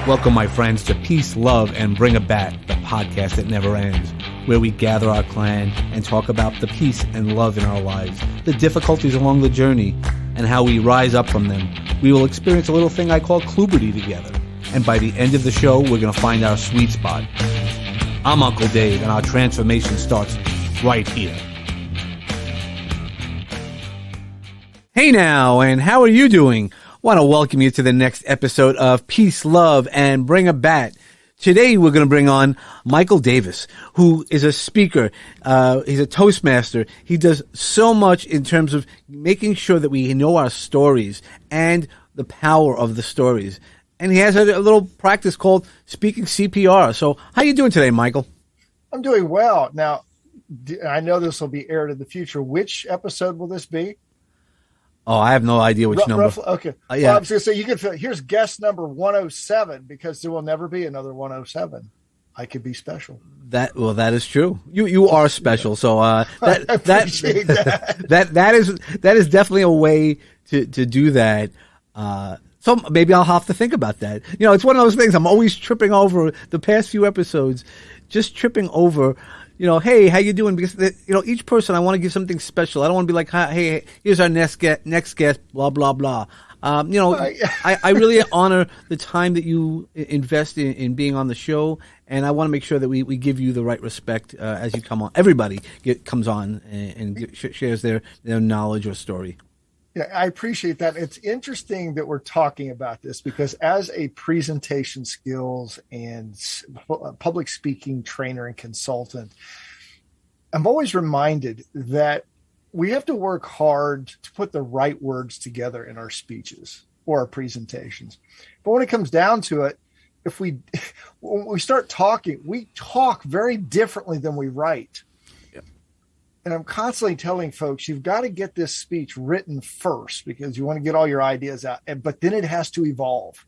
Welcome, my friends, to Peace, Love, and Bring a Bat, the podcast that never ends, where we gather our clan and talk about the peace and love in our lives, the difficulties along the journey, and how we rise up from them. We will experience a little thing I call Kluberty together, and by the end of the show, we're going to find our sweet spot. I'm Uncle Dave, and our transformation starts right here. Hey now, and how are you doing? Want to welcome you to the next episode of Peace, Love, and Bring a Bat. Today we're going to bring on Michael Davis, who is a speaker. He's a Toastmaster. He does so much in terms of making sure that we know our stories and the power of the stories. And he has a little practice called Speaking CPR. So how are you doing today, Michael? I'm doing well. Now, I know this will be aired in the future. Which episode will this be? Oh, I have no idea which number. Roughly, okay. Yeah. Well, I was going to say, you could feel, here's guest number 107, because there will never be another 107. I could be special. That is true. You are special. So I appreciate that. that is definitely a way to do that. So maybe I'll have to think about that. You know, it's one of those things I'm always tripping over. The past few episodes, just tripping over. You know, hey, how you doing? Because, you know, each person, I want to give something special. I don't want to be like, hey, here's our next guest, blah, blah, blah. You know, I really honor the time that you invest in being on the show, and I want to make sure that we give you the right respect as you come on. Everybody comes on and shares their knowledge or story. Yeah, I appreciate that. It's interesting that we're talking about this, because as a presentation skills and public speaking trainer and consultant, I'm always reminded that we have to work hard to put the right words together in our speeches or our presentations. But when it comes down to it, when we start talking, we talk very differently than we write. And I'm constantly telling folks, you've got to get this speech written first, because you want to get all your ideas out. But then it has to evolve.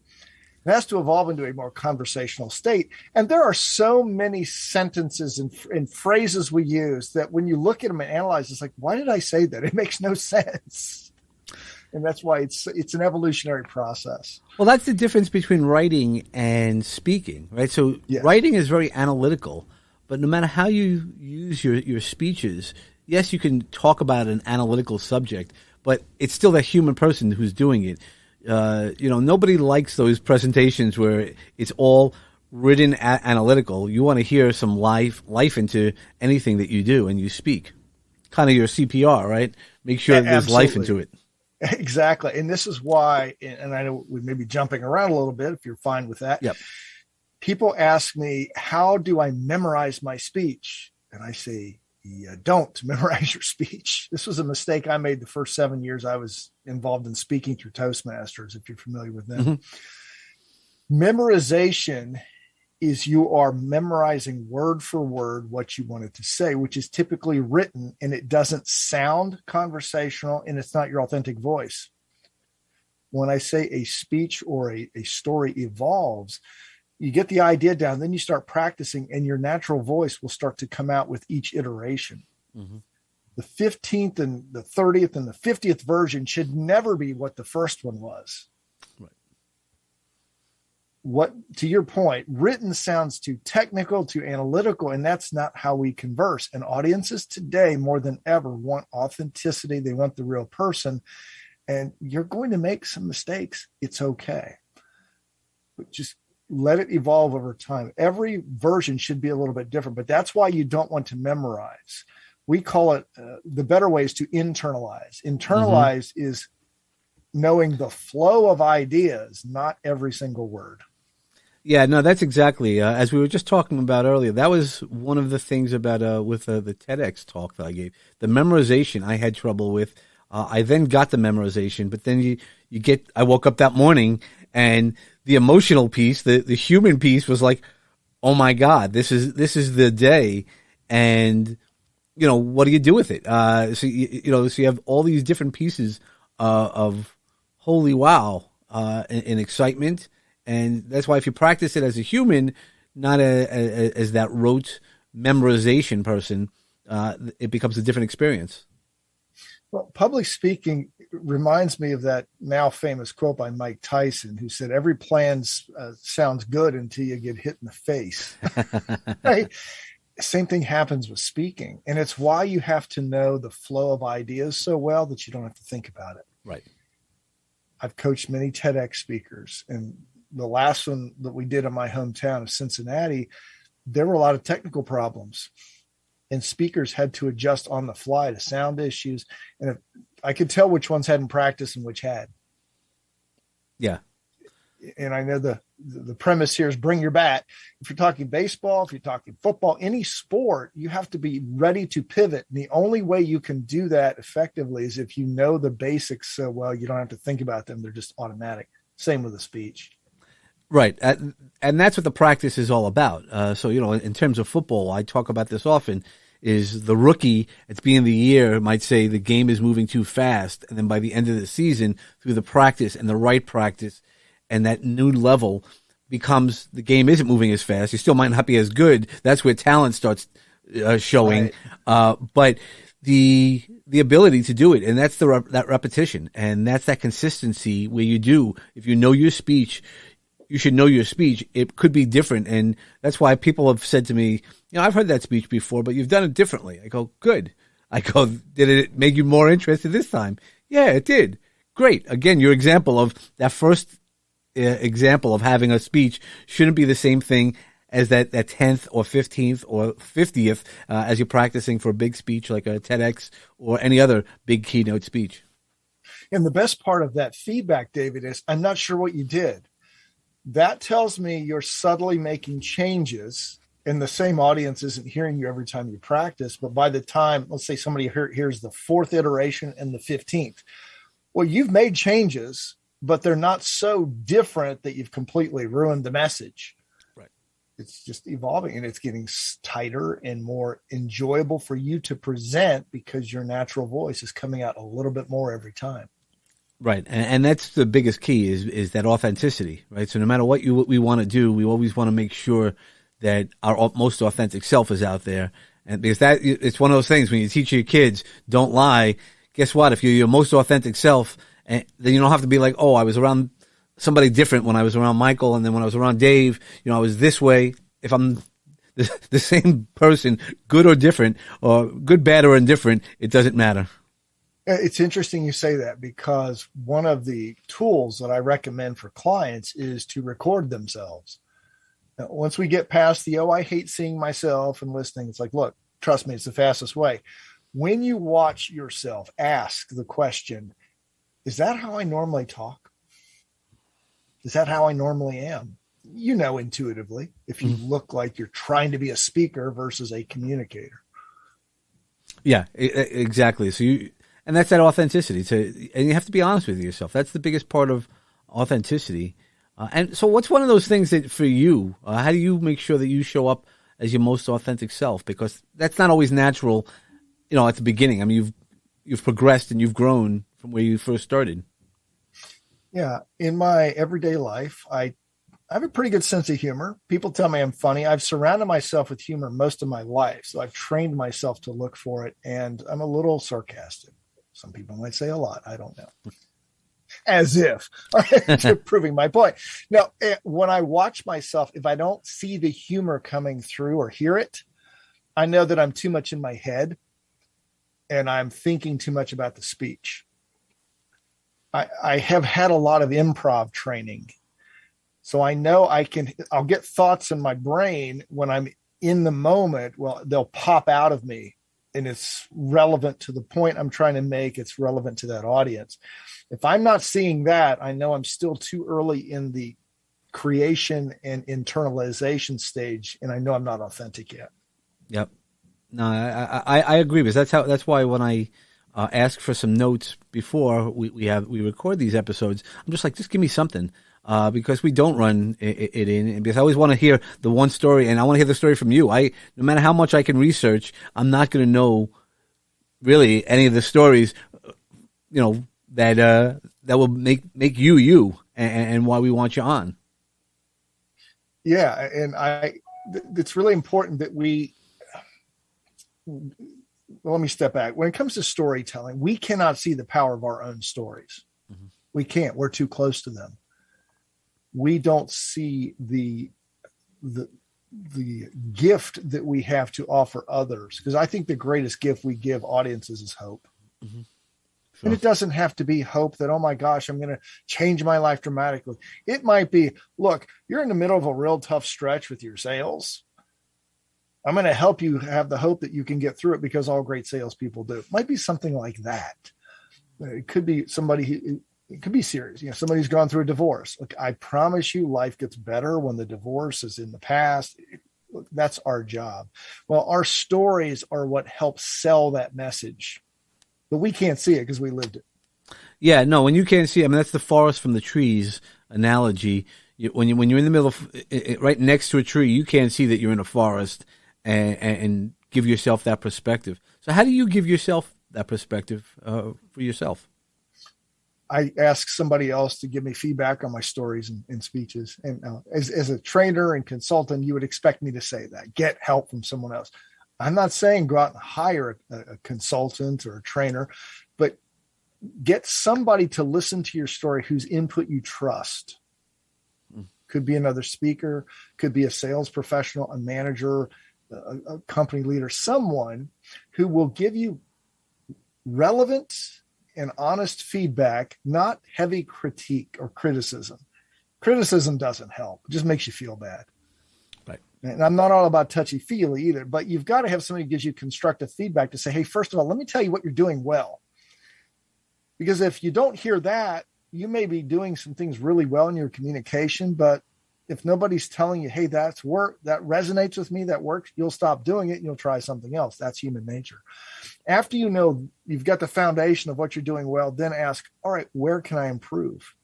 It has to evolve into a more conversational state. And there are so many sentences and phrases we use that when you look at them and analyze, it's like, why did I say that? It makes no sense. And that's why it's an evolutionary process. Well, that's the difference between writing and speaking, right? So Writing is very analytical. But no matter how you use your speeches, yes, you can talk about an analytical subject, but it's still that human person who's doing it. You know, nobody likes those presentations where it's all written analytical. You want to hear some life into anything that you do and you speak. Kind of your CPR, right? Make sure there's life into it. Exactly. And this is why, and I know we may be jumping around a little bit if you're fine with that. Yep. People ask me, how do I memorize my speech? And I say, you don't memorize your speech. This was a mistake I made the first 7 years I was involved in speaking through Toastmasters, if you're familiar with them. Mm-hmm. Memorization is you are memorizing word for word what you wanted to say, which is typically written, and it doesn't sound conversational, and it's not your authentic voice. When I say a speech or a story evolves, you get the idea down, then you start practicing, and your natural voice will start to come out with each iteration. Mm-hmm. The 15th and the 30th and the 50th version should never be what the first one was. Right. What, to your point, written sounds too technical, too analytical, and that's not how we converse. And audiences today, more than ever, want authenticity. They want the real person, and you're going to make some mistakes. It's okay. But just let it evolve over time. Every version should be a little bit different, but that's why you don't want to memorize. We call it, the better way is to internalize. Internalize is knowing the flow of ideas, not every single word. Yeah, no, that's exactly, as we were just talking about earlier, that was one of the things about with the TEDx talk that I gave. The memorization I had trouble with. I then got the memorization, but then I woke up that morning, and the emotional piece, the human piece was like, oh my God, this is the day. And, you know, what do you do with it? So you have all these different pieces of holy wow, and excitement. And that's why if you practice it as a human, not as that rote memorization person, it becomes a different experience. Well, public speaking reminds me of that now famous quote by Mike Tyson, who said, every plan sounds good until you get hit in the face. Right? Same thing happens with speaking. And it's why you have to know the flow of ideas so well that you don't have to think about it. Right. I've coached many TEDx speakers, and the last one that we did in my hometown of Cincinnati, there were a lot of technical problems, and speakers had to adjust on the fly to sound issues. And I could tell which ones hadn't practiced and which had. Yeah. And I know the premise here is bring your bat. If you're talking baseball, if you're talking football, any sport, you have to be ready to pivot. And the only way you can do that effectively is if you know the basics so well, you don't have to think about them. They're just automatic. Same with a speech. Right. And that's what the practice is all about. So, in terms of football, I talk about this often, is the rookie at the beginning of the year might say the game is moving too fast. And then by the end of the season, through the practice and the right practice and that new level becomes the game isn't moving as fast. You still might not be as good. That's where talent starts showing. Right. But the ability to do it, and that's that repetition, and that's that consistency where you do, if you know your speech, you should know your speech. It could be different. And that's why people have said to me, I've heard that speech before, but you've done it differently. I go, good. I go, did it make you more interested this time? Yeah, it did. Great. Again, your example of that first example of having a speech shouldn't be the same thing as that 10th or 15th or 50th as you're practicing for a big speech like a TEDx or any other big keynote speech. And the best part of that feedback, David, is I'm not sure what you did. That tells me you're subtly making changes, and the same audience isn't hearing you every time you practice. But by the time, let's say somebody hears the 4th iteration and the 15th, well, you've made changes, but they're not so different that you've completely ruined the message. Right. It's just evolving, and it's getting tighter and more enjoyable for you to present because your natural voice is coming out a little bit more every time. Right. And that's the biggest key is that authenticity, right? So no matter what we want to do, we always want to make sure that our most authentic self is out there. And because it's one of those things when you teach your kids, don't lie. Guess what? If you're your most authentic self, then you don't have to be like, oh, I was around somebody different when I was around Michael. And then when I was around Dave, I was this way. If I'm the same person, good or different, or good, bad, or indifferent, it doesn't matter. It's interesting you say that, because one of the tools that I recommend for clients is to record themselves. Now, once we get past the, I hate seeing myself and listening, it's like, look, trust me, it's the fastest way. When you watch yourself, ask the question, is that how I normally talk? Is that how I normally am? Intuitively, if you look like you're trying to be a speaker versus a communicator. Yeah, exactly. So and that's that authenticity. And you have to be honest with yourself. That's the biggest part of authenticity. And so what's one of those things that for you, how do you make sure that you show up as your most authentic self? Because that's not always natural, at the beginning. I mean, you've progressed and you've grown from where you first started. Yeah. In my everyday life, I have a pretty good sense of humor. People tell me I'm funny. I've surrounded myself with humor most of my life. So I've trained myself to look for it. And I'm a little sarcastic. Some people might say a lot. I don't know. As if proving my point. Now, when I watch myself, if I don't see the humor coming through or hear it, I know that I'm too much in my head and I'm thinking too much about the speech. I have had a lot of improv training. So I know I'll get thoughts in my brain when I'm in the moment. Well, they'll pop out of me. And it's relevant to the point I'm trying to make. It's relevant to that audience. If I'm not seeing that, I know I'm still too early in the creation and internalization stage, and I know I'm not authentic yet. Yep. No, I agree, because that's why when I ask for some notes before we record these episodes, I'm just like, just give me something. Because we don't run it in, because I always want to hear the one story, and I want to hear the story from you. No matter how much I can research, I'm not going to know really any of the stories, that will make you and why we want you on. Yeah. And it's really important that let me step back. When it comes to storytelling, we cannot see the power of our own stories. Mm-hmm. We can't. We're too close to them. We don't see the gift that we have to offer others, because I think the greatest gift we give audiences is hope. Mm-hmm. Sure. And it doesn't have to be hope that, oh my gosh, I'm going to change my life dramatically. It might be, look, you're in the middle of a real tough stretch with your sales. I'm going to help you have the hope that you can get through it, because all great salespeople do. It might be something like that. It could be somebody, it could be serious. Somebody who's gone through a divorce. Look, I promise you life gets better when the divorce is in the past. That's our job. Well, our stories are what help sell that message, but we can't see it because we lived it. Yeah, no, when you can't see it, I mean, that's the forest from the trees analogy. When you're in the middle of, right next to a tree, you can't see that you're in a forest and give yourself that perspective. So how do you give yourself that perspective for yourself? I ask somebody else to give me feedback on my stories and speeches. And as a trainer and consultant, you would expect me to say that. Get help from someone else. I'm not saying go out and hire a consultant or a trainer, but get somebody to listen to your story whose input you trust. Could be another speaker, could be a sales professional, a manager, a company leader, someone who will give you relevant and honest feedback, not heavy critique or criticism. Criticism doesn't help. It just makes you feel bad. Right. And I'm not all about touchy-feely either, but you've got to have somebody who gives you constructive feedback to say, hey, first of all, let me tell you what you're doing well. Because if you don't hear that, you may be doing some things really well in your communication, but if nobody's telling you, hey, that resonates with me, that works, you'll stop doing it and you'll try something else. That's human nature. After you know you've got the foundation of what you're doing well, then ask, all right, where can I improve?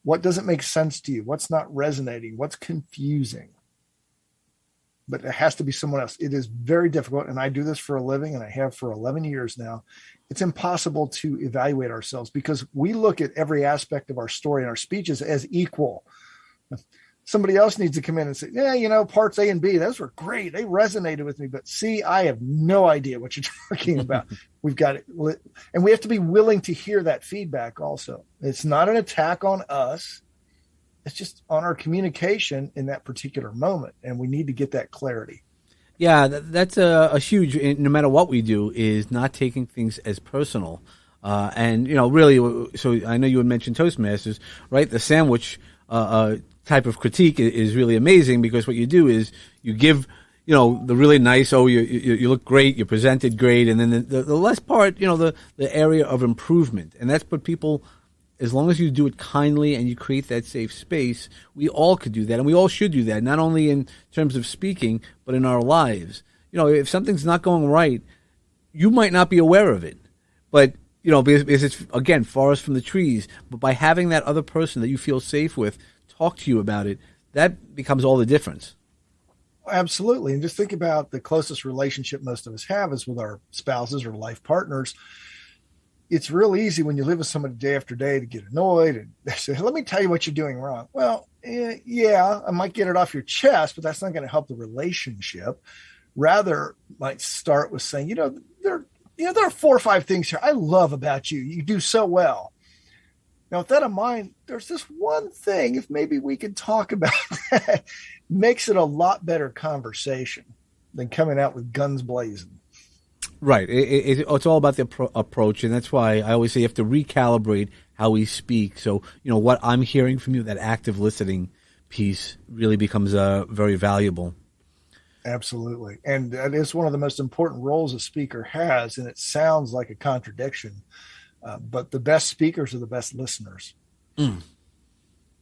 What doesn't make sense to you? What's not resonating? What's confusing? But it has to be someone else. It is very difficult, and I do this for a living, and I have for 11 years now. It's impossible to evaluate ourselves because we look at every aspect of our story and our speeches as equal. Somebody else needs to come in and say, yeah, parts A and B, those were great. They resonated with me. But C, I have no idea what you're talking about. We've got it. And we have to be willing to hear that feedback also. It's not an attack on us. It's just on our communication in that particular moment. And we need to get that clarity. Yeah, that's a huge, no matter what we do, is not taking things as personal. And, really, so I know you had mentioned Toastmasters, right? The sandwich type of critique is really amazing because what you do is you give, the really nice, you look great, you presented great, and then the less part, the area of improvement. And that's what people, as long as you do it kindly and you create that safe space, we all could do that, and we all should do that, not only in terms of speaking, but in our lives. If something's not going right, you might not be aware of it, but, because it's, again, forest from the trees. But by having that other person that you feel safe with talk to you about it, that becomes all the difference. Absolutely. And just think about the closest relationship most of us have is with our spouses or life partners. It's real easy when you live with somebody day after day to get annoyed and they say, let me tell you what you're doing wrong. Well, yeah, I might get it off your chest, but that's not going to help the relationship. Rather, might start with saying, there are 4 or 5 things here I love about you. You do so well. Now, with that in mind, there's this one thing, if maybe we could talk about that, makes it a lot better conversation than coming out with guns blazing. Right. It's all about the approach, and that's why I always say you have to recalibrate how we speak. So, what I'm hearing from you, that active listening piece really becomes very valuable. Absolutely. And that is one of the most important roles a speaker has, and it sounds like a contradiction. But the best speakers are the best listeners. Mm.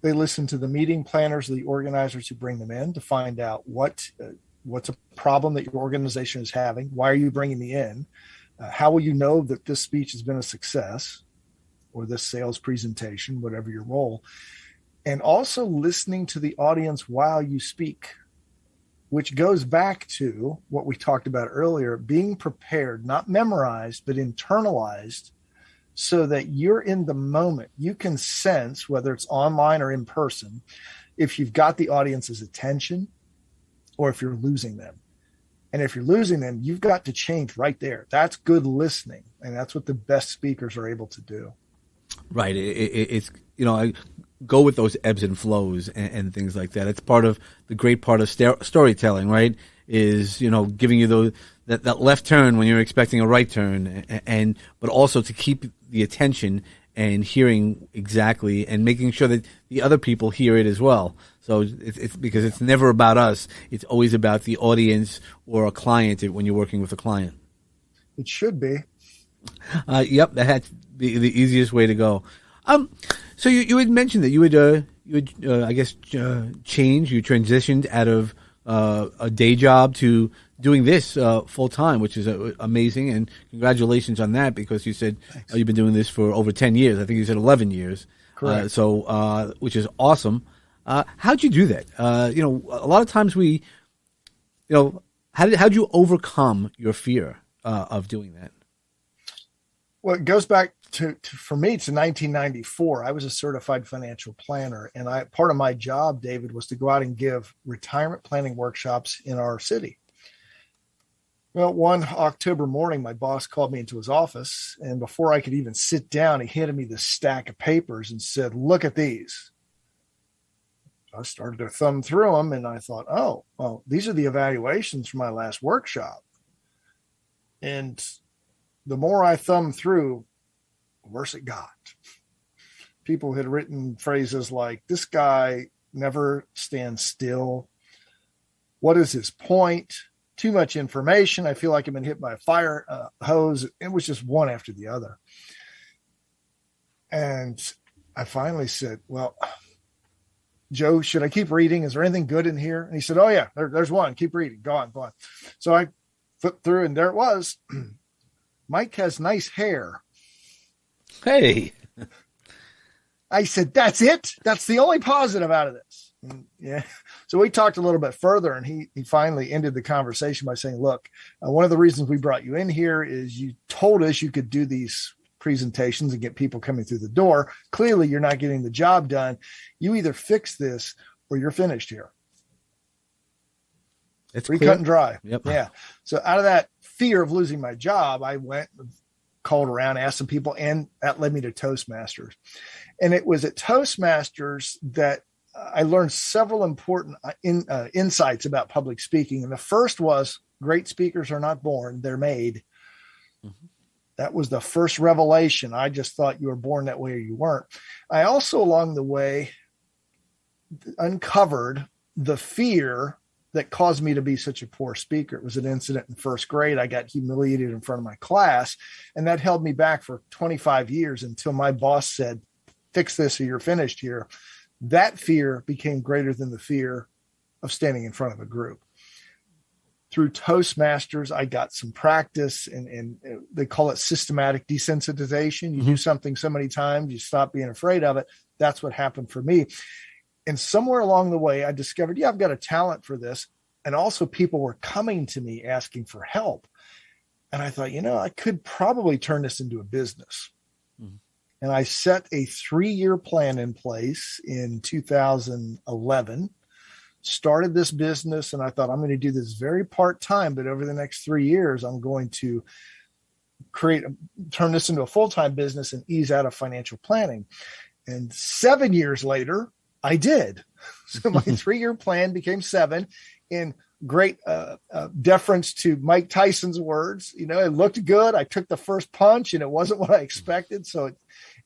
They listen to the meeting planners, the organizers who bring them in to find out what's a problem that your organization is having. Why are you bringing me in? How will you know that this speech has been a success or this sales presentation, whatever your role? And also listening to the audience while you speak, which goes back to what we talked about earlier, being prepared, not memorized, but internalized, so that you're in the moment. You can sense, whether it's online or in person, if you've got the audience's attention or if you're losing them. And if you're losing them, you've got to change right there. That's good listening. And that's what the best speakers are able to do. Right. It's, I go with those ebbs and flows and things like that. It's part of the great part of storytelling, right? Is, giving you that left turn when you're expecting a right turn, but also to keep the attention and hearing exactly and making sure that the other people hear it as well. So it's because it's never about us. It's always about the audience or a client when you're working with a client. It should be. Yep, that's the easiest way to go. So you had mentioned that you would I guess change. You transitioned out of a day job to doing this full time, which is amazing, and congratulations on that, because you said you've been doing this for over 10 years. I think you said 11 years. Correct. Which is awesome. How'd you do that? A lot of times how'd you overcome your fear of doing that? Well, it goes back for me to 1994. I was a certified financial planner, and part of my job, David, was to go out and give retirement planning workshops in our city. Well, one October morning, my boss called me into his office, and before I could even sit down, he handed me this stack of papers and said, "Look at these." I started to thumb through them, and I thought, oh, well, these are the evaluations from my last workshop. And the more I thumbed through, the worse it got. People had written phrases like, "This guy never stands still. What is his point? Too much information. I feel like I've been hit by a fire hose." It was just one after the other. And I finally said, "Well, Joe, should I keep reading? Is there anything good in here?" And he said, "Oh yeah, there's one. Keep reading. Go on. So I flipped through, and there it was. "Mike has nice hair." Hey. I said, "That's it? That's the only positive out of this?" And yeah. So we talked a little bit further, and he finally ended the conversation by saying, "Look, one of the reasons we brought you in here is you told us you could do these presentations and get people coming through the door. Clearly, you're not getting the job done. You either fix this or you're finished here." It's pretty cut and dry. Yep. Yeah. So out of that fear of losing my job, I went and called around, asked some people, and that led me to Toastmasters. And it was at Toastmasters that I learned several important insights about public speaking. And the first was, great speakers are not born, they're made. Mm-hmm. That was the first revelation. I just thought you were born that way or you weren't. I also, along the way, uncovered the fear that caused me to be such a poor speaker. It was an incident in first grade. I got humiliated in front of my class, and that held me back for 25 years until my boss said, "Fix this or you're finished here." That fear became greater than the fear of standing in front of a group. Through Toastmasters, I got some practice, and they call it systematic desensitization. You do something so many times, you stop being afraid of it. That's what happened for me. And somewhere along the way, I discovered, I've got a talent for this. And also people were coming to me asking for help. And I thought, I could probably turn this into a business. Mm-hmm. And I set a 3-year plan in place in 2011, started this business, and I thought, I'm going to do this very part-time, but over the next 3 years, I'm going to turn this into a full-time business and ease out of financial planning. And 7 years later, I did. So my 3-year plan became 7 in great deference to Mike Tyson's words. It looked good. I took the first punch and it wasn't what I expected. So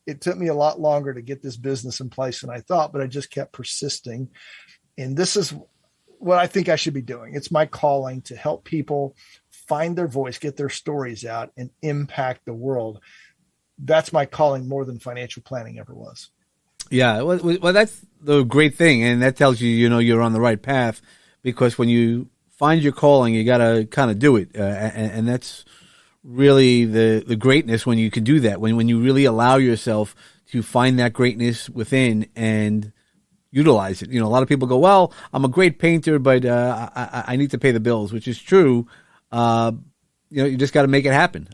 it took me a lot longer to get this business in place than I thought, but I just kept persisting. And this is what I think I should be doing. It's my calling to help people find their voice, get their stories out, and impact the world. That's my calling more than financial planning ever was. Yeah, well, that's the great thing, and that tells you, you're on the right path, because when you find your calling, you got to kind of do it, and that's really the greatness when you can do that, when you really allow yourself to find that greatness within and utilize it. A lot of people go, "Well, I'm a great painter, but I need to pay the bills," which is true. You just got to make it happen.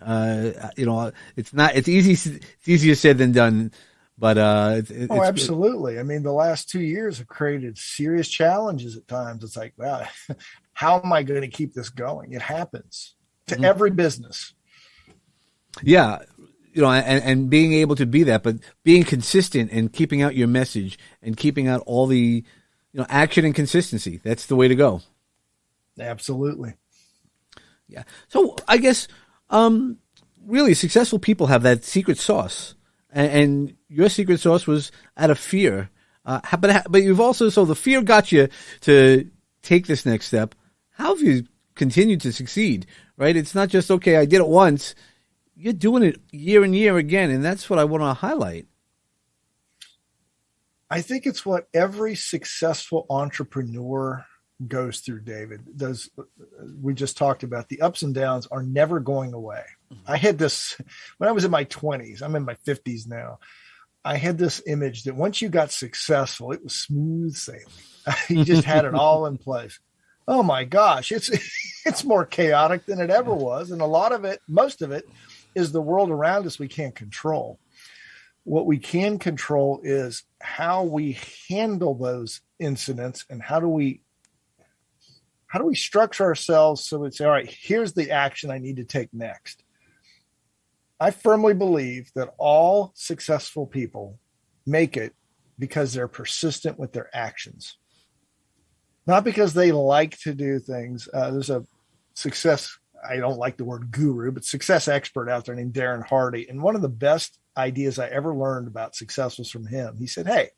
It's easier said than done. But absolutely. I mean, the last 2 years have created serious challenges at times. It's like, wow, how am I going to keep this going? It happens to Mm-hmm. every business. Yeah. And being able to be that, but being consistent and keeping out your message and keeping out all the, action and consistency. That's the way to go. Absolutely. Yeah. So I guess, really successful people have that secret sauce, and your secret sauce was out of fear. But you've also, so the fear got you to take this next step. How have you continued to succeed? Right? It's not just, okay, I did it once. You're doing it year and year again, and that's what I want to highlight. I think it's what every successful entrepreneur goes through, David. We just talked about the ups and downs are never going away. Mm-hmm. I had this when I was in my 20s. I'm in my 50s now. I had this image that once you got successful, it was smooth sailing. You just had it all in place. Oh my gosh, it's more chaotic than it ever was, and a lot of it, most of it, is the world around us we can't control. What we can control is how we handle those incidents, and how do we structure ourselves so we say, all right, here's the action I need to take next. I firmly believe that all successful people make it because they're persistent with their actions, not because they like to do things. There's a success, I don't like the word guru, but success expert out there named Darren Hardy. And one of the best ideas I ever learned about success was from him. He said, hey,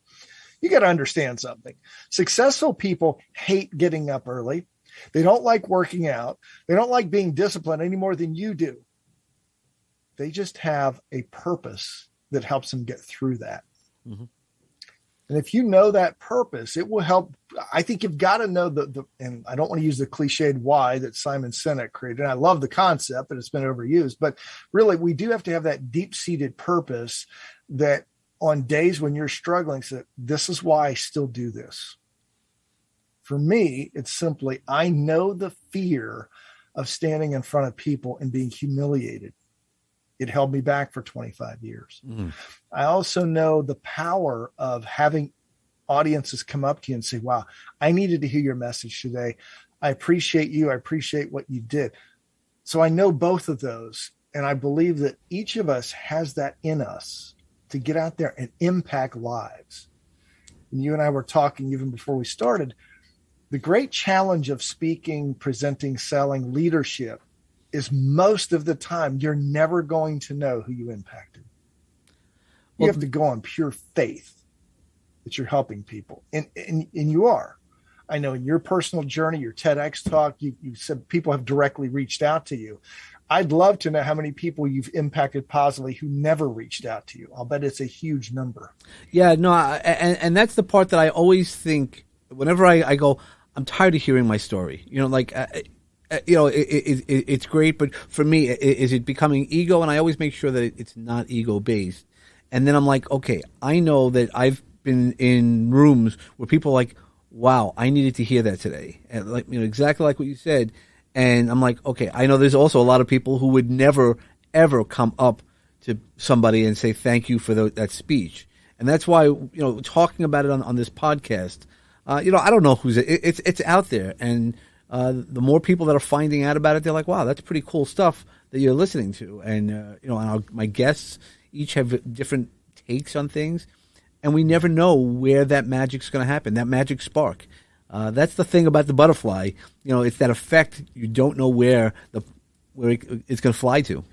you got to understand something. Successful people hate getting up early. They don't like working out. They don't like being disciplined any more than you do. They just have a purpose that helps them get through that. Mm-hmm. And if you know that purpose, it will help. I think you've got to know and I don't want to use the cliched why that Simon Sinek created. And I love the concept, but it's been overused. But really, we do have to have that deep-seated purpose that on days when you're struggling, say, this is why I still do this. For me, it's simply, I know the fear of standing in front of people and being humiliated. It held me back for 25 years. Mm. I also know the power of having audiences come up to you and say, wow, I needed to hear your message today. I appreciate you. I appreciate what you did. So I know both of those. And I believe that each of us has that in us to get out there and impact lives. And you and I were talking even before we started. The great challenge of speaking, presenting, selling, leadership is most of the time you're never going to know who you impacted. You have to go on pure faith that you're helping people. And you are. I know in your personal journey, your TEDx talk, you said people have directly reached out to you. I'd love to know how many people you've impacted positively who never reached out to you. I'll bet it's a huge number. Yeah, no, and that's the part that I always think whenever I go, I'm tired of hearing my story. It's great, but for me, is it becoming ego? And I always make sure that it's not ego-based. And then I'm like, okay, I know that I've been in rooms where people are like, wow, I needed to hear that today. And exactly like what you said. And I'm like, okay, I know there's also a lot of people who would never, ever come up to somebody and say thank you for that speech. And that's why, talking about it on this podcast, I don't know it's out there. And the more people that are finding out about it, they're like, wow, that's pretty cool stuff that you're listening to. And, my guests each have different takes on things. And we never know where that magic's going to happen, that magic spark. That's the thing about the butterfly. It's that effect. You don't know where it's going to fly to.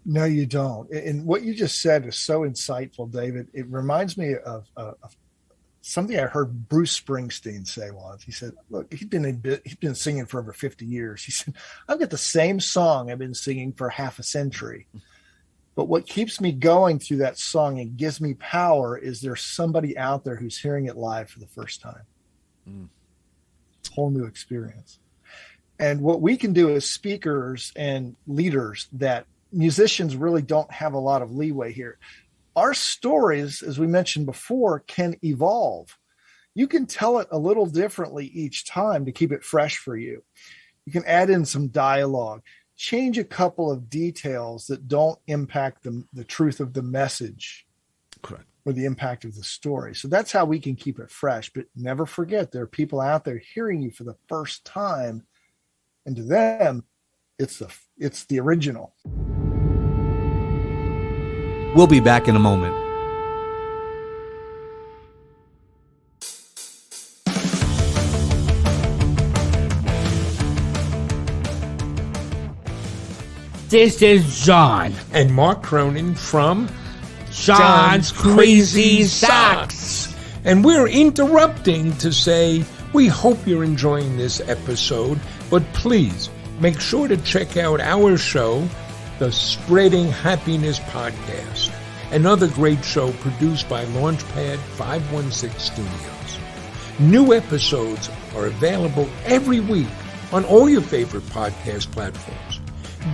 No, you don't. And what you just said is so insightful, David. It reminds me of something I heard Bruce Springsteen say once. He said, look, he's been singing for over 50 years. He said, I've got the same song I've been singing for half a century. But what keeps me going through that song and gives me power is there's somebody out there who's hearing it live for the first time. Whole new experience. And what we can do as speakers and leaders that musicians really don't have a lot of leeway here. Our stories, as we mentioned before, can evolve. You can tell it a little differently each time to keep it fresh for you. You can add in some dialogue, change a couple of details that don't impact the truth of the message. Correct. Or the impact of the story. So that's how we can keep it fresh. But never forget, there are people out there hearing you for the first time, And to them, it's the original. We'll be back in a moment. This is John. And Mark Cronin from John's Crazy Socks. And we're interrupting to say we hope you're enjoying this episode, but please make sure to check out our show, the Spreading Happiness Podcast, another great show produced by Launchpad 516 Studios. New episodes are available every week on all your favorite podcast platforms.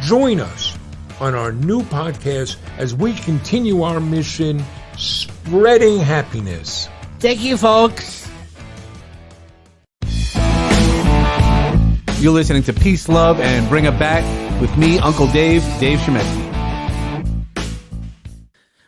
Join us on our new podcast as we continue our mission, spreading happiness. Thank you, folks. You're listening to Peace, Love, and Bring It Back with me, Uncle Dave Shemetsky.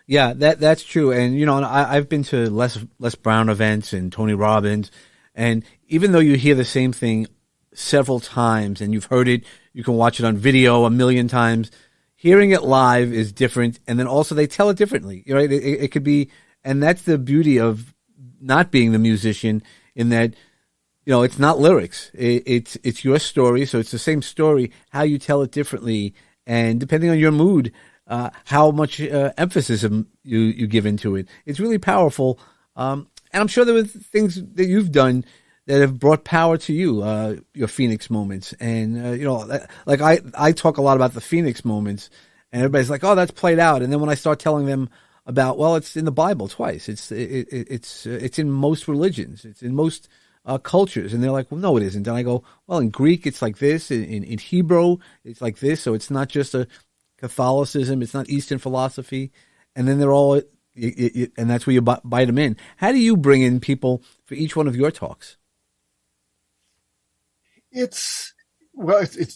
Yeah, that's true. And, I've been to Les Brown events and Tony Robbins. And even though you hear the same thing several times and you've heard it, you can watch it on video 1,000,000 times. Hearing it live is different. And then also they tell it differently. Right? It could be, and that's the beauty of not being the musician in that, it's not lyrics. It's your story. So it's the same story, how you tell it differently. And depending on your mood, how much emphasis you give into it. It's really powerful. And I'm sure there were things that you've done that have brought power to you, your Phoenix moments. And, like I talk a lot about the Phoenix moments and everybody's like, oh, that's played out. And then when I start telling them about, well, it's in the Bible twice. It's in most religions. It's in most cultures. And they're like, well, no, it isn't. And I go, well, in Greek, it's like this. In Hebrew, it's like this. So it's not just a Catholicism. It's not Eastern philosophy. And then they're all, and that's where you bite them in. How do you bring in people for each one of your talks? It's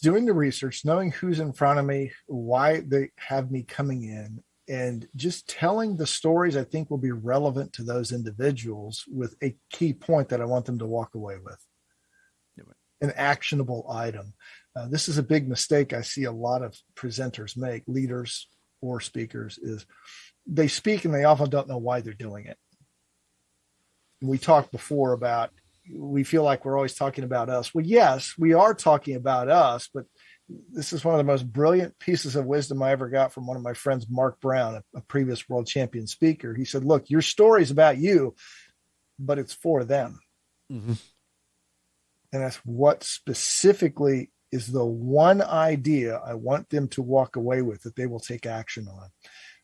doing the research, knowing who's in front of me, why they have me coming in, and just telling the stories I think will be relevant to those individuals with a key point that I want them to walk away with. An actionable item. This is a big mistake I see a lot of presenters make, leaders or speakers, is they speak and they often don't know why they're doing it. We talked before about, we feel like we're always talking about us. Well, yes, we are talking about us, but this is one of the most brilliant pieces of wisdom I ever got from one of my friends, Mark Brown, a previous world champion speaker. He said, look, your story is about you, but it's for them. Mm-hmm. And that's what specifically is the one idea I want them to walk away with that they will take action on.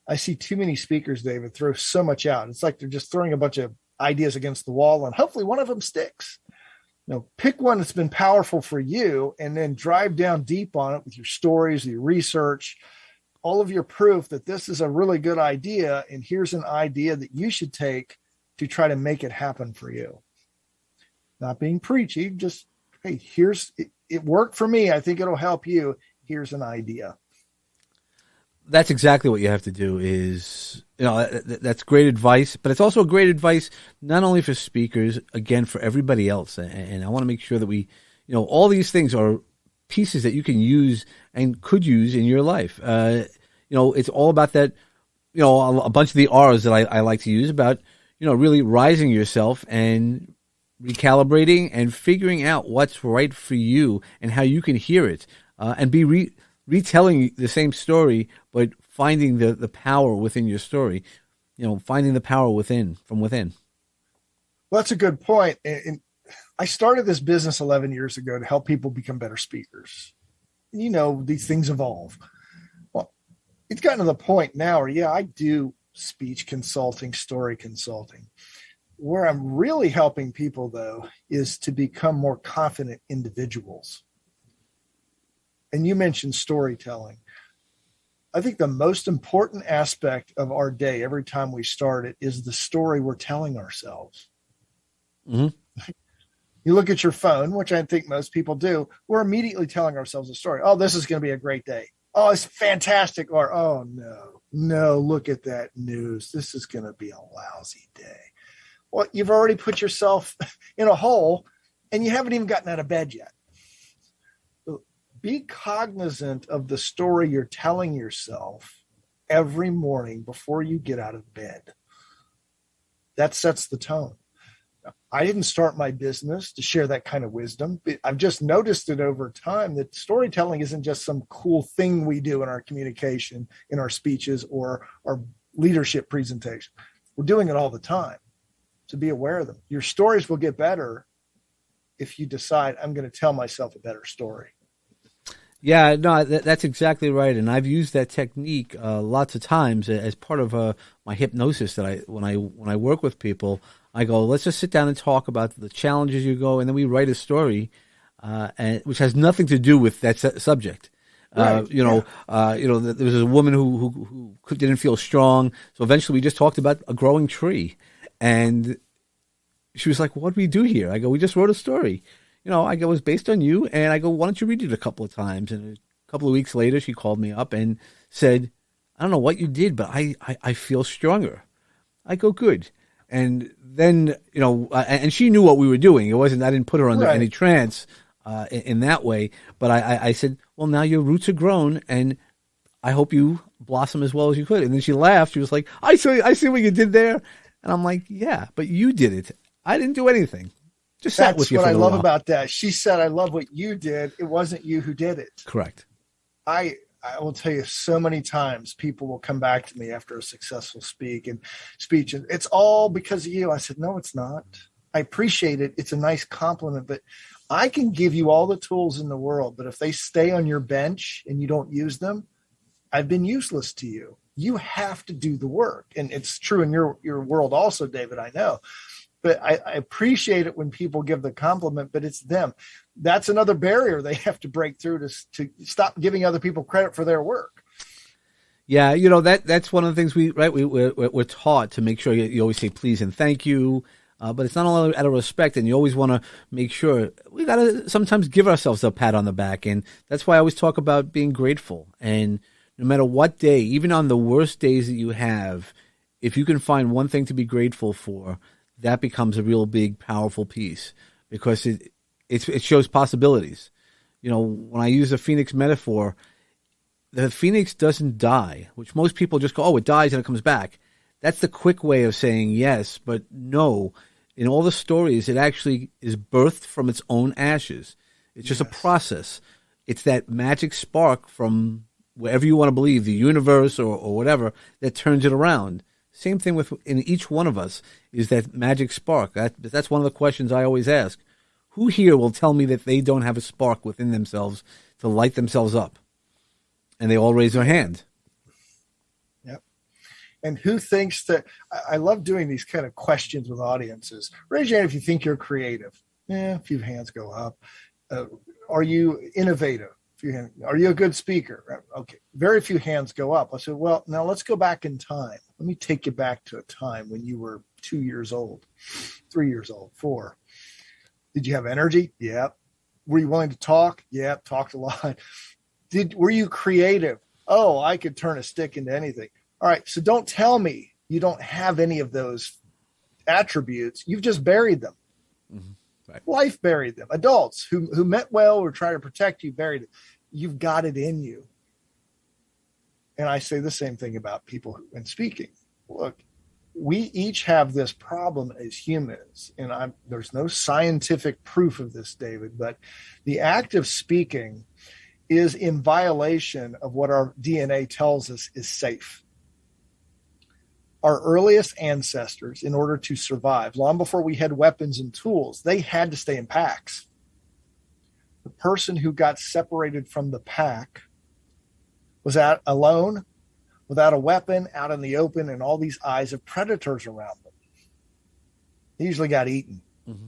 I see too many speakers, David, throw so much out. It's like they're just throwing a bunch of ideas against the wall and hopefully one of them sticks. Pick one that's been powerful for you and then drive down deep on it with your stories, your research, all of your proof that this is a really good idea. And here's an idea that you should take to try to make it happen for you. Not being preachy, just, hey, it worked for me. I think it'll help you. Here's an idea. That's exactly what you have to do is, that's great advice, but it's also great advice, not only for speakers, again, for everybody else. And I want to make sure that we, all these things are pieces that you can use and could use in your life. It's all about that, a bunch of the R's that I like to use about, really rising yourself and recalibrating and figuring out what's right for you and how you can hear it, and be retelling the same story, but finding the power within your story, finding the power from within. Well, that's a good point. And I started this business 11 years ago to help people become better speakers. These things evolve. Well, it's gotten to the point now where, I do speech consulting, story consulting. Where I'm really helping people, though, is to become more confident individuals. And you mentioned storytelling. I think the most important aspect of our day, every time we start it, is the story we're telling ourselves. Mm-hmm. You look at your phone, which I think most people do, we're immediately telling ourselves a story. Oh, this is going to be a great day. Oh, it's fantastic. Or, oh, no, look at that news. This is going to be a lousy day. Well, you've already put yourself in a hole and you haven't even gotten out of bed yet. be cognizant of the story you're telling yourself every morning before you get out of bed. That sets the tone. I didn't start my business to share that kind of wisdom. I've just noticed it over time that storytelling isn't just some cool thing we do in our communication, in our speeches, or our leadership presentation. We're doing it all the time. So be aware of them. Your stories will get better if you decide, I'm going to tell myself a better story. Yeah, no, that's exactly right. And I've used that technique lots of times as part of my hypnosis that when I work with people. I go, let's just sit down and talk about the challenges you go, and then we write a story, which has nothing to do with that subject. Right. There was a woman who didn't feel strong, so eventually we just talked about a growing tree, and she was like, "What do we do here?" I go, "We just wrote a story." I go, "It was based on you," and I go, "Why don't you read it a couple of times?" And a couple of weeks later, she called me up and said, "I don't know what you did, but I feel stronger." I go, "Good." And then, and she knew what we were doing. I didn't put her under any trance in that way. But I said, well, now your roots are grown, and I hope you blossom as well as you could. And then she laughed. She was like, I see what you did there. And I'm like, yeah, but you did it. I didn't do anything. Just sat with you for a That's while. what I love about that. She said, I love what you did. It wasn't you who did it. Correct. I will tell you, so many times people will come back to me after a successful speech, and it's all because of you. I said, no, it's not. I appreciate it. It's a nice compliment, but I can give you all the tools in the world, but if they stay on your bench and you don't use them, I've been useless to you. You have to do the work. And it's true in your world also, David, I know. But I appreciate it when people give the compliment, but it's them. That's another barrier they have to break through to stop giving other people credit for their work. Yeah, that's one of the things we're taught to make sure you always say please and thank you, but it's not only out of respect, and you always want to make sure we got to sometimes give ourselves a pat on the back, and that's why I always talk about being grateful. And no matter what day, even on the worst days that you have, if you can find one thing to be grateful for, that becomes a real big, powerful piece, because it shows possibilities. When I use the phoenix metaphor, the phoenix doesn't die, which most people just go, oh, it dies and it comes back. That's the quick way of saying yes, but no. In all the stories, it actually is birthed from its own ashes. It's just a process. It's that magic spark from wherever you want to believe, the universe or whatever, that turns it around. Same thing in each one of us is that magic spark. That's one of the questions I always ask. Who here will tell me that they don't have a spark within themselves to light themselves up? And they all raise their hand. Yep. And who thinks that – I love doing these kind of questions with audiences. Raise your hand if you think you're creative. A few hands go up. Are you innovative? Are you a good speaker? Okay. Very few hands go up. I said, well, now let's go back in time. Let me take you back to a time when you were 2 years old, 3 years old, 4. Did you have energy? Yep. Were you willing to talk? Yep. Talked a lot. Were you creative? Oh, I could turn a stick into anything. All right. So don't tell me you don't have any of those attributes. You've just buried them. Mm-hmm. Right. Life buried them. Adults who meant well or try to protect you buried it. You've got it in you. And I say the same thing about people in speaking. Look, we each have this problem as humans, and there's no scientific proof of this, David, but the act of speaking is in violation of what our DNA tells us is safe. Our earliest ancestors, in order to survive, long before we had weapons and tools, they had to stay in packs. The person who got separated from the pack was out alone, without a weapon, out in the open, and all these eyes of predators around them. They usually got eaten. Mm-hmm.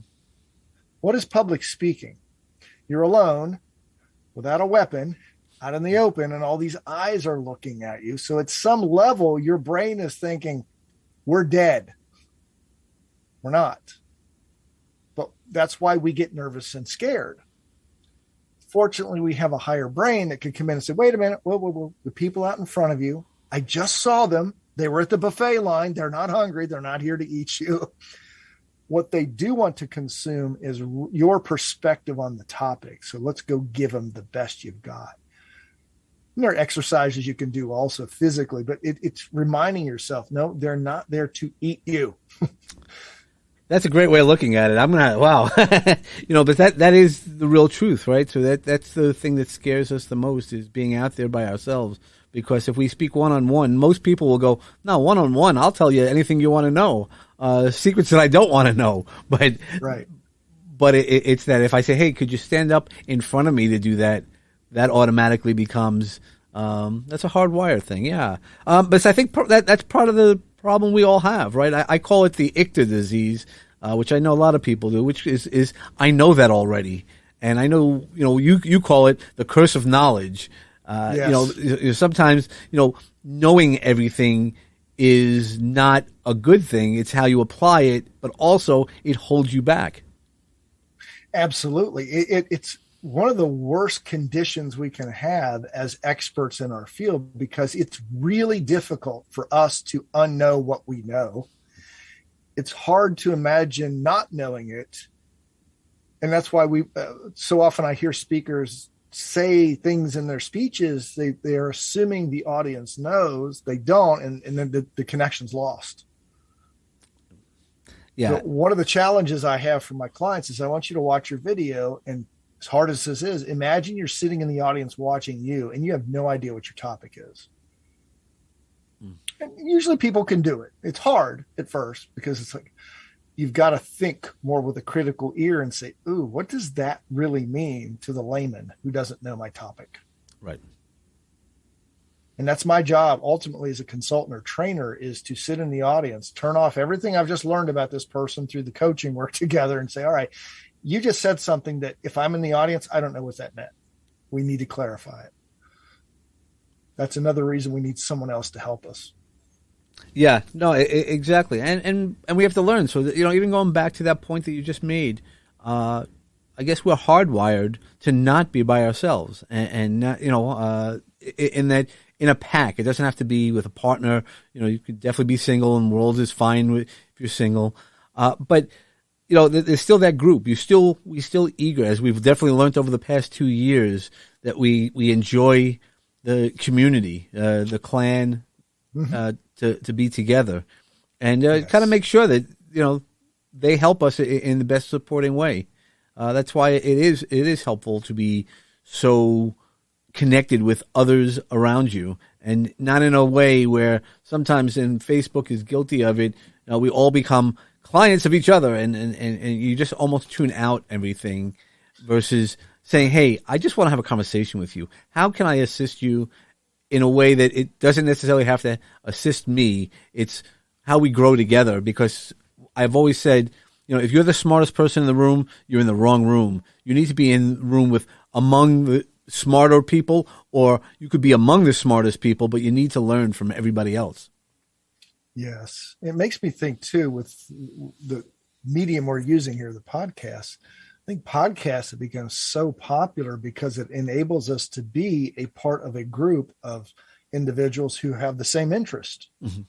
What is public speaking? You're alone, without a weapon, out in the open, and all these eyes are looking at you. So at some level, your brain is thinking, we're dead. We're not. But that's why we get nervous and scared. Fortunately, we have a higher brain that could come in and say, wait a minute, whoa, the people out in front of you, I just saw them. They were at the buffet line. They're not hungry. They're not here to eat you. What they do want to consume is your perspective on the topic. So let's go give them the best you've got. And there are exercises you can do also physically, but it's reminding yourself, no, they're not there to eat you. That's a great way of looking at it. Wow. But that is the real truth, right? So that's the thing that scares us the most, is being out there by ourselves. Because if we speak one-on-one, most people will go, no, one-on-one, I'll tell you anything you want to know. Secrets that I don't want to know. But right. But it's that if I say, hey, could you stand up in front of me to do that, that automatically becomes, that's a hardwired thing, yeah. But I think that's part of the problem we all have, right? I call it the ICTA disease, which I know a lot of people do, which is I know that already. And I know, you call it the curse of knowledge. Yes. Sometimes, knowing everything is not a good thing. It's how you apply it, but also it holds you back. Absolutely. It's one of the worst conditions we can have as experts in our field, because it's really difficult for us to unknow what we know. It's hard to imagine not knowing it. And that's why so often I hear speakers say things in their speeches, they are assuming the audience knows. They don't, and then the connection's lost. Yeah. So one of the challenges I have for my clients is I want you to watch your video, and as hard as this is, imagine you're sitting in the audience watching you, and you have no idea what your topic is. And usually people can do it. It's hard at first, because it's like, you've got to think more with a critical ear and say, ooh, what does that really mean to the layman who doesn't know my topic? Right. And that's my job ultimately as a consultant or trainer, is to sit in the audience, turn off everything I've just learned about this person through the coaching work together, and say, all right, you just said something that if I'm in the audience, I don't know what that meant. We need to clarify it. That's another reason we need someone else to help us. Yeah, no, exactly. And we have to learn. So, even going back to that point that you just made, I guess we're hardwired to not be by ourselves, and not, in that, in a pack. It doesn't have to be with a partner. You could definitely be single, and world is fine if you're single. But there's still that group. We still eager, as we've definitely learned over the past 2 years, that we enjoy the community, the clan, to be together, and Yes. kind of make sure that they help us in the best supporting way. That's why it is helpful to be so connected with others around you, and not in a way where sometimes, and Facebook is guilty of it, we all become clients of each other, and you just almost tune out everything, versus saying, hey, I just want to have a conversation with you. How can I assist you in a way that it doesn't necessarily have to assist me? It's how we grow together, because I've always said, if you're the smartest person in the room, you're in the wrong room. You need to be in the room among the smarter people, or you could be among the smartest people, but you need to learn from everybody else. Yes. It makes me think too, with the medium we're using here, the podcast. I think podcasts have become so popular because it enables us to be a part of a group of individuals who have the same interest. Mm-hmm.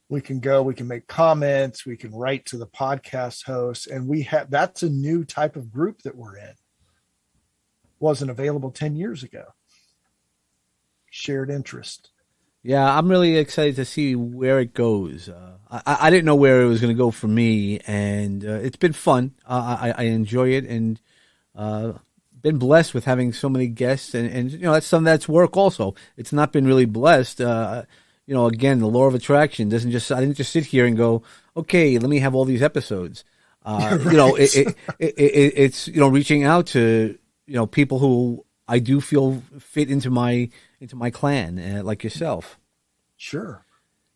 We can make comments, we can write to the podcast host, and that's a new type of group that we're in. Wasn't available 10 years ago. Shared interest. Yeah, I'm really excited to see where it goes. I didn't know where it was going to go for me, and it's been fun. I enjoy it, and been blessed with having so many guests, and that's work also. It's not been really blessed. Again, the law of attraction I didn't just sit here and go, okay, let me have all these episodes. Right. It's reaching out to people who I do feel fit into my clan, like yourself. Sure.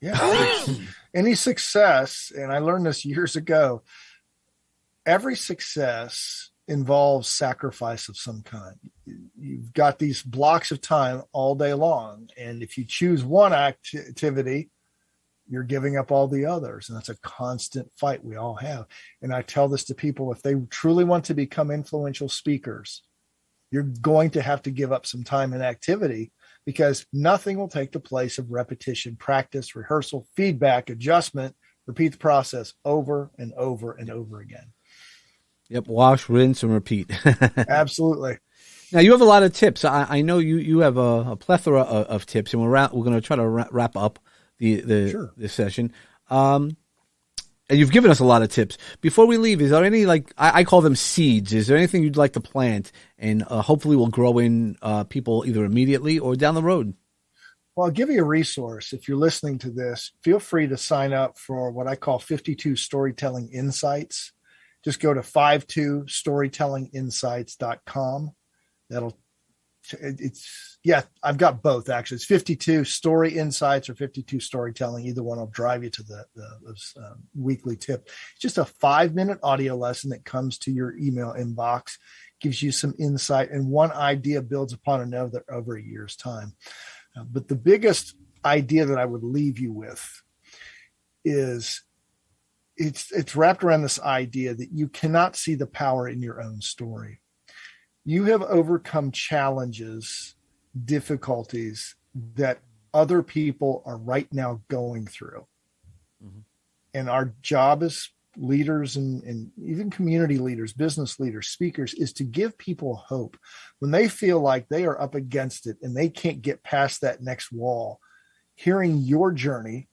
Yeah. Any success, and I learned this years ago, every success involves sacrifice of some kind. You've got these blocks of time all day long, and if you choose one activity, you're giving up all the others, and that's a constant fight we all have. And I tell this to people, if they truly want to become influential speakers, you're going to have to give up some time and activity, because nothing will take the place of repetition, practice, rehearsal, feedback, adjustment, Repeat the process over and over and over again. Yep. Wash, rinse, and repeat. Absolutely. Now, you have a lot of tips. I know you have a plethora of tips, and we're going to try to wrap up the session. And you've given us a lot of tips. Before we leave, is there any, like, I call them seeds. Is there anything you'd like to plant and hopefully will grow in people either immediately or down the road? Well, I'll give you a resource. If you're listening to this, feel free to sign up for what I call 52 Storytelling Insights. Just go to 52storytellinginsights.com. I've got both actually. It's 52 Story Insights or 52 Storytelling. Either one will drive you to the weekly tip. It's just a 5-minute audio lesson that comes to your email inbox, gives you some insight, and one idea builds upon another over a year's time. But the biggest idea that I would leave you with is it's wrapped around this idea that you cannot see the power in your own story. You have overcome challenges, difficulties that other people are right now going through. Mm-hmm. And our job as leaders and even community leaders, business leaders, speakers, is to give people hope. When they feel like they are up against it and they can't get past that next wall, hearing your journey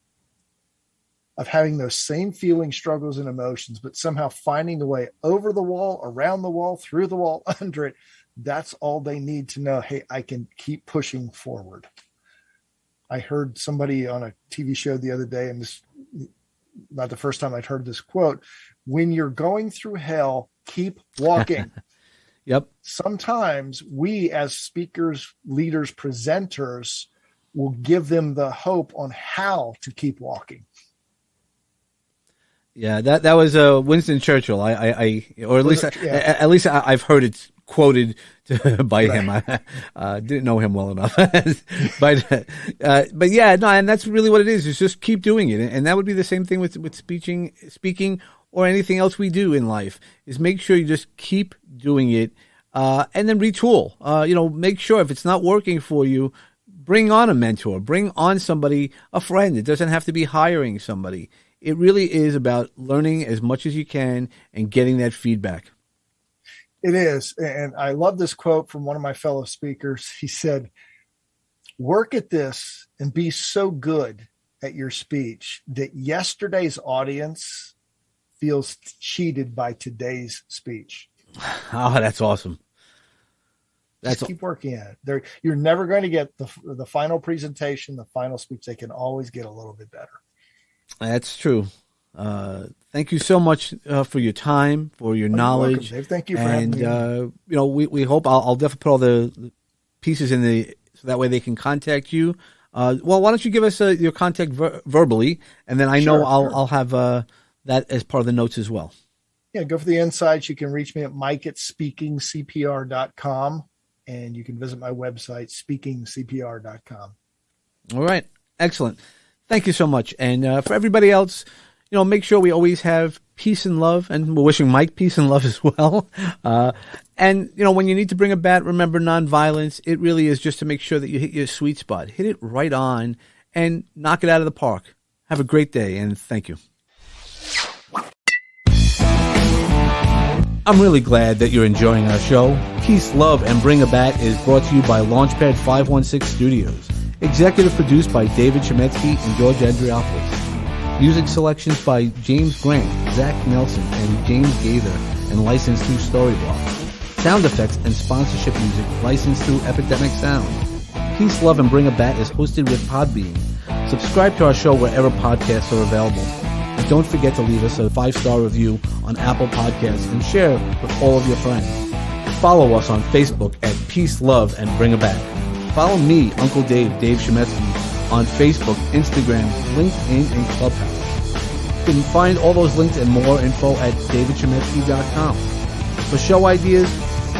of having those same feelings, struggles, and emotions, but somehow finding the way over the wall, around the wall, through the wall, under it, that's all they need to know. Hey, I can keep pushing forward. I heard somebody on a TV show the other day, and this not the first time I'd heard this quote: when you're going through hell, keep walking. Yep. Sometimes we as speakers, leaders, presenters will give them the hope on how to keep walking. Yeah, that was Winston Churchill. At least I've heard it quoted by him. I didn't know him well enough, but yeah, no, and that's really what it is. Is just keep doing it, and that would be the same thing with speaking or anything else we do in life. Is make sure you just keep doing it, and then retool. Make sure if it's not working for you, bring on a mentor, bring on somebody, a friend. It doesn't have to be hiring somebody. It really is about learning as much as you can and getting that feedback. It is. And I love this quote from one of my fellow speakers. He said, work at this and be so good at your speech that yesterday's audience feels cheated by today's speech. Oh, that's awesome. Just keep working at it. You're never going to get the final presentation, the final speech. They can always get a little bit better. That's true. Thank you so much for your time, for your knowledge. Welcome, Dave. Thank you for having me. And we hope I'll definitely put all the pieces in so that way they can contact you. Well, why don't you give us your contact verbally, and then I'll have that as part of the notes as well. Yeah, go for the insights. You can reach me at mike@speakingcpr.com, and you can visit my website, speakingcpr.com. All right. Excellent. Thank you so much. And for everybody else, make sure we always have peace and love, and we're wishing Mike peace and love as well. And when you need to bring a bat, remember nonviolence. It really is just to make sure that you hit your sweet spot, hit it right on, and knock it out of the park. Have a great day, and thank you. I'm really glad that you're enjoying our show. Peace, Love, and Bring a Bat is brought to you by Launchpad 516 Studios. Executive produced by David Chemetsky and George Andriopoulos. Music selections by James Grant, Zach Nelson, and James Gaither, and licensed through Storyblock. Sound effects and sponsorship music licensed through Epidemic Sound. Peace, Love, and Bring a Bat is hosted with Podbean. Subscribe to our show wherever podcasts are available. And don't forget to leave us a 5-star review on Apple Podcasts and share with all of your friends. Follow us on Facebook at Peace, Love, and Bring a Bat. Follow me, Uncle Dave Chemetsky, on Facebook, Instagram, LinkedIn, and Clubhouse. You can find all those links and more info at davidchemetsky.com. For show ideas,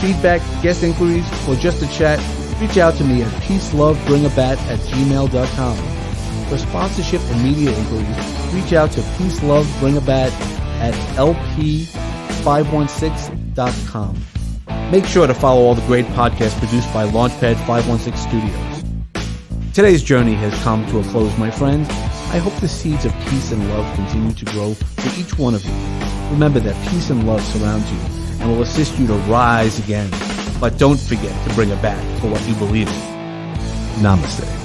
feedback, guest inquiries, or just to chat, reach out to me at peacelovebringabat@gmail.com. For sponsorship and media inquiries, reach out to peacelovebringabat@lp516.com. Make sure to follow all the great podcasts produced by Launchpad 516 Studios. Today's journey has come to a close, my friends. I hope the seeds of peace and love continue to grow for each one of you. Remember that peace and love surrounds you and will assist you to rise again. But don't forget to bring it back for what you believe in. Namaste.